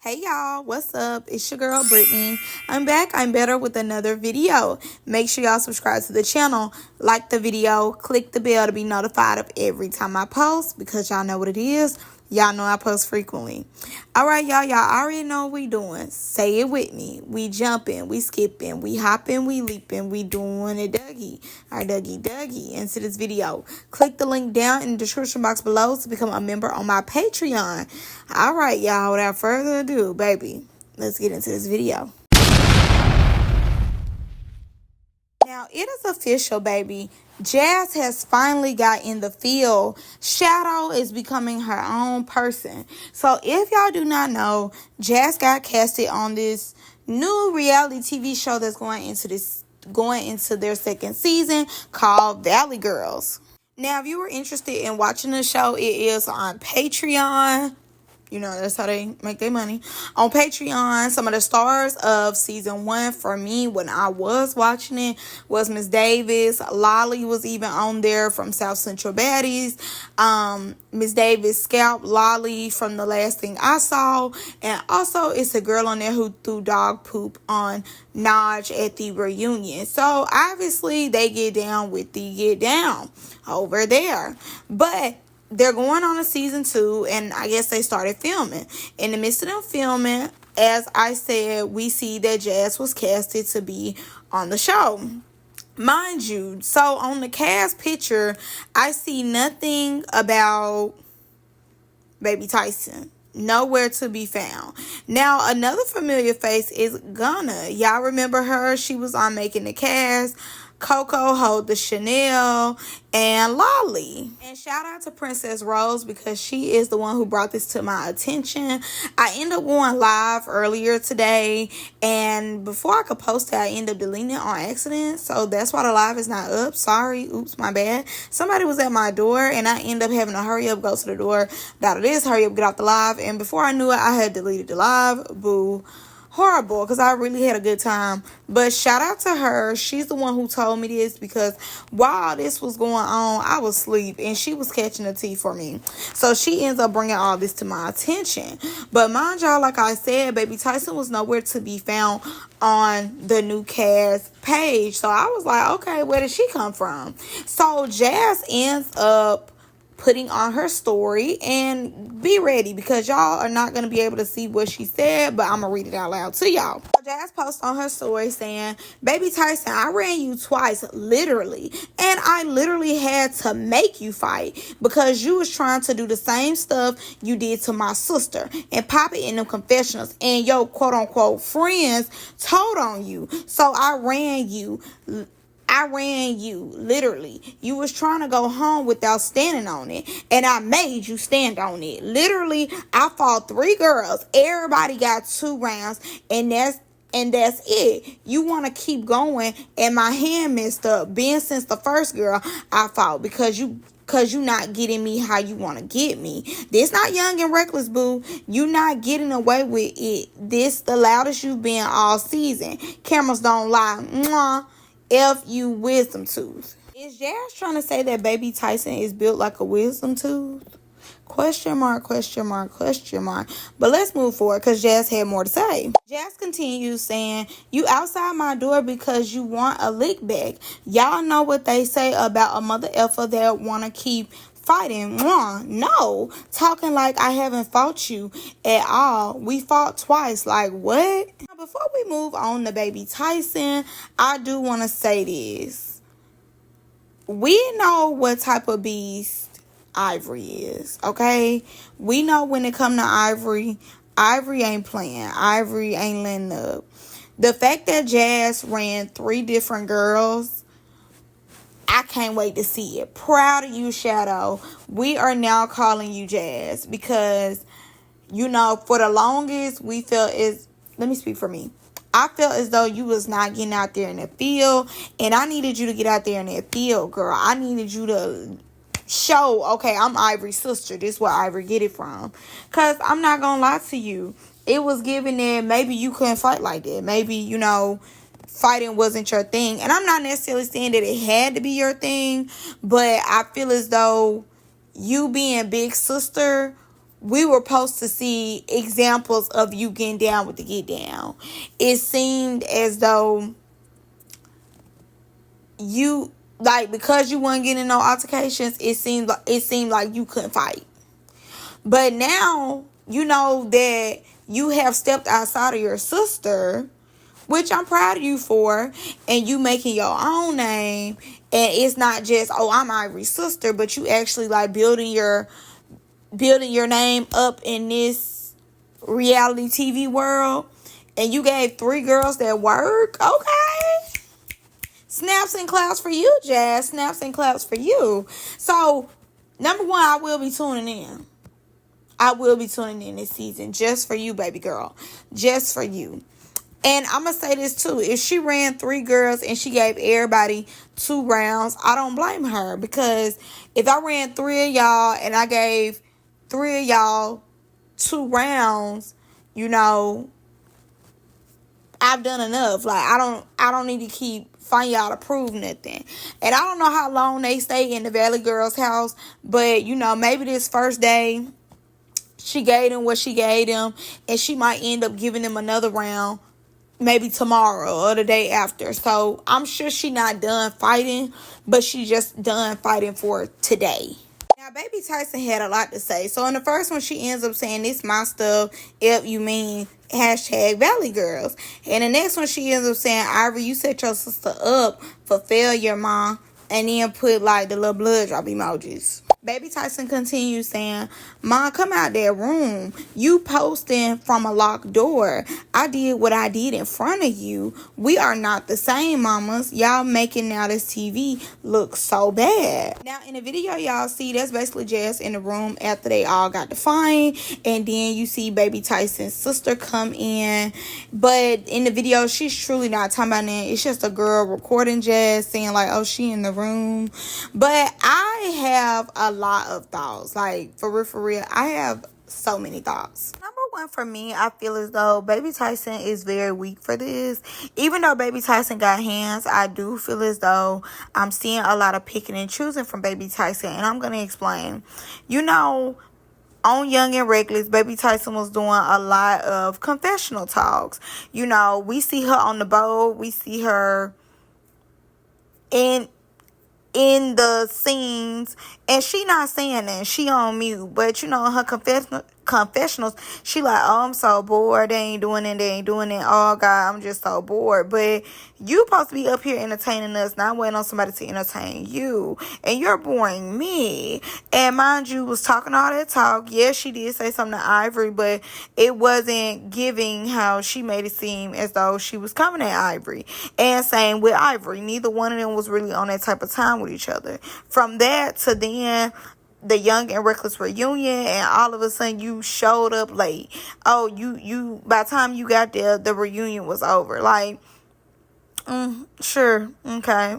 Hey y'all, what's up? It's your girl Brittany. I'm back. I'm better with another video. Make sure y'all subscribe to the channel, like the video, click the bell to be notified of every time I post because y'all know what it is. Y'all know I post frequently. All right, y'all already know what we doing. Say it with me. We jumping, we skipping, we hopping, we leaping, we doing a Dougie. Our Dougie into this video. Click the link down in the description box below to become a member on my Patreon. All right, y'all, without further ado, baby, let's get into this video. Now, it is official, baby. Jazz has finally got in the field. Shadow is becoming her own person. So, if y'all do not know, Jazz got casted on this new reality TV show that's going into their second season called Valley Girls. Now, if you were interested in watching the show, it is on Patreon. You know, that's how they make their money. On Patreon, some of the stars of season 1 for me when I was watching it was Miss Davis. Lolly was even on there from South Central Baddies. Miss Davis scalped Lolly from the last thing I saw. And also, it's a girl on there who threw dog poop on Naj at the reunion. So, obviously, they get down with the get down over there. But they're going on a season 2, and I guess they started filming. In the midst of them filming, as I said, we see that Jazz was casted to be on the show. Mind you, so on the cast picture, I see nothing about baby Tyson. Nowhere to be found. Now, another familiar face is Gunna. Y'all remember her? She was on Making the Cast. Coco, Hold the Chanel, and Lolly. And shout out to Princess Rose because she is the one who brought this to my attention. I ended up going live earlier today, and before I could post it, I ended up deleting it on accident. So that's why the live is not up. Sorry. Oops, my bad. Somebody was at my door, and I ended up having to hurry up, go to the door. That it is, hurry up, get off the live. And before I knew it, I had deleted the live. Boo. Horrible, because I really had a good time. But shout out to her. She's the one who told me this because while this was going on, I was asleep and she was catching the tea for me. So she ends up bringing all this to my attention. But mind y'all, like I said, baby Tyson was nowhere to be found on the new cast page. So I was like, okay, where did she come from? So Jazz ends up putting on her story, and be ready because y'all are not going to be able to see what she said, but I'm going to read it out loud to y'all. Jazz posts on her story saying, baby Tyson, I ran you twice, literally, and I literally had to make you fight because you was trying to do the same stuff you did to my sister and pop it in them confessionals, and your quote-unquote friends told on you, so I ran you, literally. You was trying to go home without standing on it, and I made you stand on it. Literally, I fought 3 girls. Everybody got 2 rounds, and that's it. You want to keep going, and my hand messed up. Being since the first girl I fought because you not getting me how you want to get me. This not young and reckless, boo. You not getting away with it. This the loudest you've been all season. Cameras don't lie. Mwah. F you wisdom tooth. Is Jazz trying to say that baby Tyson is built like a wisdom tooth? Question mark. But let's move forward because Jazz had more to say. Jazz continues saying, you outside my door because you want a lick back. Y'all know what they say about a mother effer that want to keep fighting. No, talking like I haven't fought you at all. We fought twice. Like what? Before we move on to baby Tyson, I do want to say this. We know what type of beast Ivory is, okay? We know when it come to Ivory ain't playing. Ivory ain't letting up. The fact that Jazz ran 3 different girls, I can't wait to see it. Proud of you, Shadow. We are now calling you Jazz because, you know, for the longest, we felt let me speak for me. I felt as though you was not getting out there in the field, and I needed you to get out there in that field, girl. I needed you to show, okay, I'm Ivory's sister. This is where Ivory get it from. Because I'm not going to lie to you. It was given that maybe you couldn't fight like that. Maybe, you know, fighting wasn't your thing. And I'm not necessarily saying that it had to be your thing, but I feel as though you being big sister we were supposed to see examples of you getting down with the get down. It seemed as though you, like, because you weren't getting no altercations, it seemed like you couldn't fight. But now you know that you have stepped outside of your sister, which I'm proud of you for, and you making your own name. And it's not just, oh, I'm Ivory's sister, but you actually like building your name up in this reality TV world. And you gave 3 girls that work. Okay. Snaps and claps for you, Jazz. Snaps and claps for you. So, number one, I will be tuning in. I will be tuning in this season just for you, baby girl. Just for you. And I'm going to say this too. If she ran 3 girls and she gave everybody 2 rounds, I don't blame her. Because if I ran 3 of y'all and I gave 3 of y'all 2 rounds, you know, I've done enough. Like, I don't need to keep find y'all to prove nothing. And I don't know how long they stay in the Valley Girls house, but you know, maybe this first day she gave them what she gave them, and she might end up giving them another round maybe tomorrow or the day after. So I'm sure she not done fighting, but she just done fighting for today. Now, baby Tyson had a lot to say. So in the first one, she ends up saying, "This my stuff, if you mean #Valley Girls." And the next one, she ends up saying, "Ivory, you set your sister up for failure, ma." And then put like the little blood drop emojis. Baby Tyson continues saying, "Ma, come out that room. You posting from a locked door. I did what I did in front of you. We are not the same, mamas. Y'all making now this TV look so bad." Now, in the video, y'all see that's basically Jazz in the room after they all got to fight. And then you see Baby Tyson's sister come in. But in the video, she's truly not talking about that. It's just a girl recording Jazz saying like, oh, she in the room. But I have a lot of thoughts. Like, for real, I have so many thoughts. Number one, for me, I feel as though Baby Tyson is very weak for this. Even though Baby Tyson got hands, I do feel as though I'm seeing a lot of picking and choosing from Baby Tyson. And I'm going to explain. You know, on Young and Reckless, Baby Tyson was doing a lot of confessional talks. You know, we see her on the boat. We see her in the scenes, and she not saying that, she on mute, but you know, her confessionals, she like, oh, I'm so bored, they ain't doing it, oh God, I'm just so bored. But you supposed to be up here entertaining us, not waiting on somebody to entertain you, and you're boring me. And mind you, was talking all that talk. Yes, she did say something to Ivory, but it wasn't giving how she made it seem as though she was coming at Ivory. And same with Ivory, neither one of them was really on that type of time with each other. From that to then the Young and Reckless reunion, and all of a sudden you showed up late. Oh, you by the time you got there, the reunion was over. Like, sure, okay,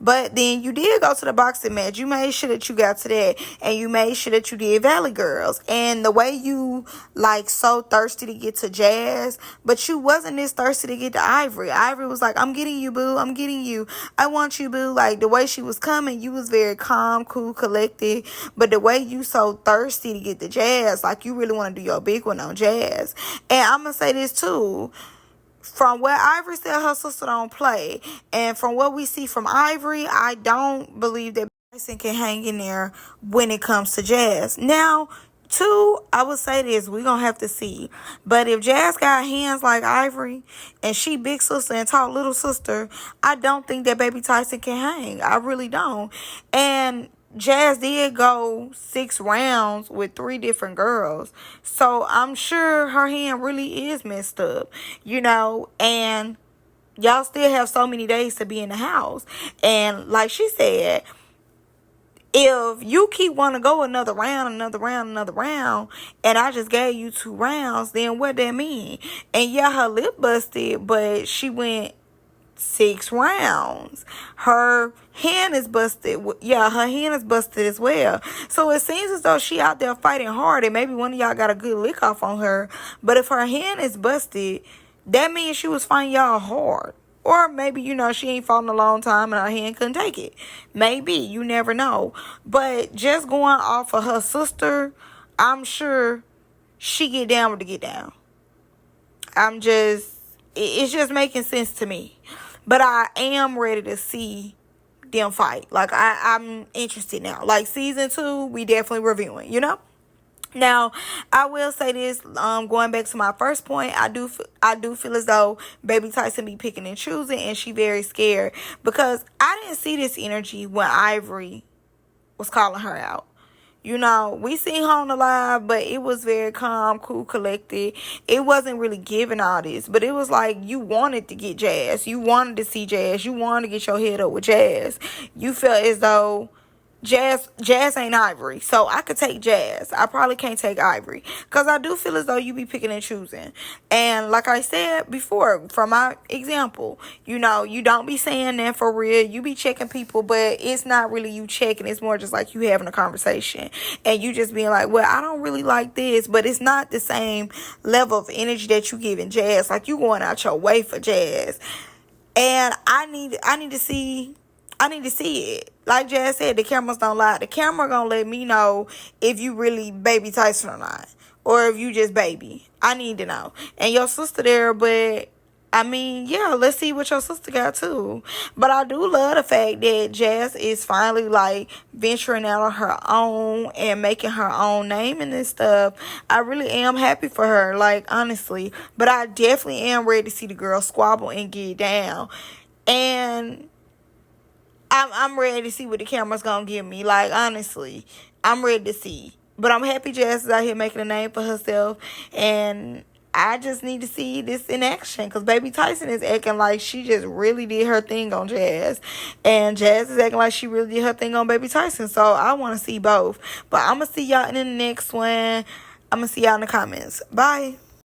But then you did go to the boxing match. You made sure that you got to that, and you made sure that you did Valley Girls. And the way you like so thirsty to get to Jazz, but you wasn't as thirsty to get to Ivory. Ivory was like, "I'm getting you, boo. I'm getting you. I want you, boo." Like, the way she was coming, you was very calm, cool, collected. But the way you so thirsty to get to Jazz, like you really want to do your big one on Jazz. And I'm gonna say this too. From what Ivory said, her sister don't play. And from what we see from Ivory, I don't believe that Tyson can hang in there when it comes to Jazz. Now, two, I would say this, we're going to have to see. But if Jazz got hands like Ivory, and she big sister and tall little sister, I don't think that Baby Tyson can hang. I really don't. And Jazz did go 6 rounds with 3 different girls. So I'm sure her hand really is messed up, you know, and y'all still have so many days to be in the house. And like she said, if you keep wanting to go another round, and I just gave you 2 rounds, then what that mean? And yeah, her lip busted, but she went 6 rounds. Her hand is busted. Yeah, her hand is busted as well. So it seems as though she out there fighting hard, and maybe one of y'all got a good lick off on her. But if her hand is busted, that means she was fighting y'all hard. Or maybe, you know, she ain't fought in a long time and her hand couldn't take it. Maybe. You never know. But just going off of her sister, I'm sure she get down with the get down. It's just making sense to me. But I am ready to see them fight. Like, I'm interested now. Like, season 2, we definitely reviewing, you know? Now, I will say this, going back to my first point, I do feel as though Baby Tyson be picking and choosing, and she very scared, because I didn't see this energy when Ivory was calling her out. You know, we seen her on the live, but it was very calm, cool, collected. It wasn't really giving all this, but it was like you wanted to get Jazz. You wanted to see Jazz. You wanted to get your head up with Jazz. You felt as though Jazz ain't Ivory, so I could take Jazz. I probably can't take Ivory, because I do feel as though you be picking and choosing. And like I said before, from my example, you know, you don't be saying that for real. You be checking people, but it's not really you checking. It's more just like you having a conversation, and you just being like, well, I don't really like this, but it's not the same level of energy that you giving Jazz. Like, you going out your way for Jazz. And I need to see it. Like Jazz said, the cameras don't lie. The camera gonna let me know if you really Baby Tyson or not, or if you just baby. I need to know. And your sister there, but I mean, yeah, let's see what your sister got too. But I do love the fact that Jazz is finally like venturing out on her own and making her own name and this stuff. I really am happy for her, like, honestly. But I definitely am ready to see the girl squabble and get down. And I'm ready to see what the camera's gonna give me. Like, honestly, I'm ready to see. But I'm happy Jazz is out here making a name for herself. And I just need to see this in action, because Baby Tyson is acting like she just really did her thing on Jazz. And Jazz is acting like she really did her thing on Baby Tyson. So I want to see both. But I'm going to see y'all in the next one. I'm going to see y'all in the comments. Bye.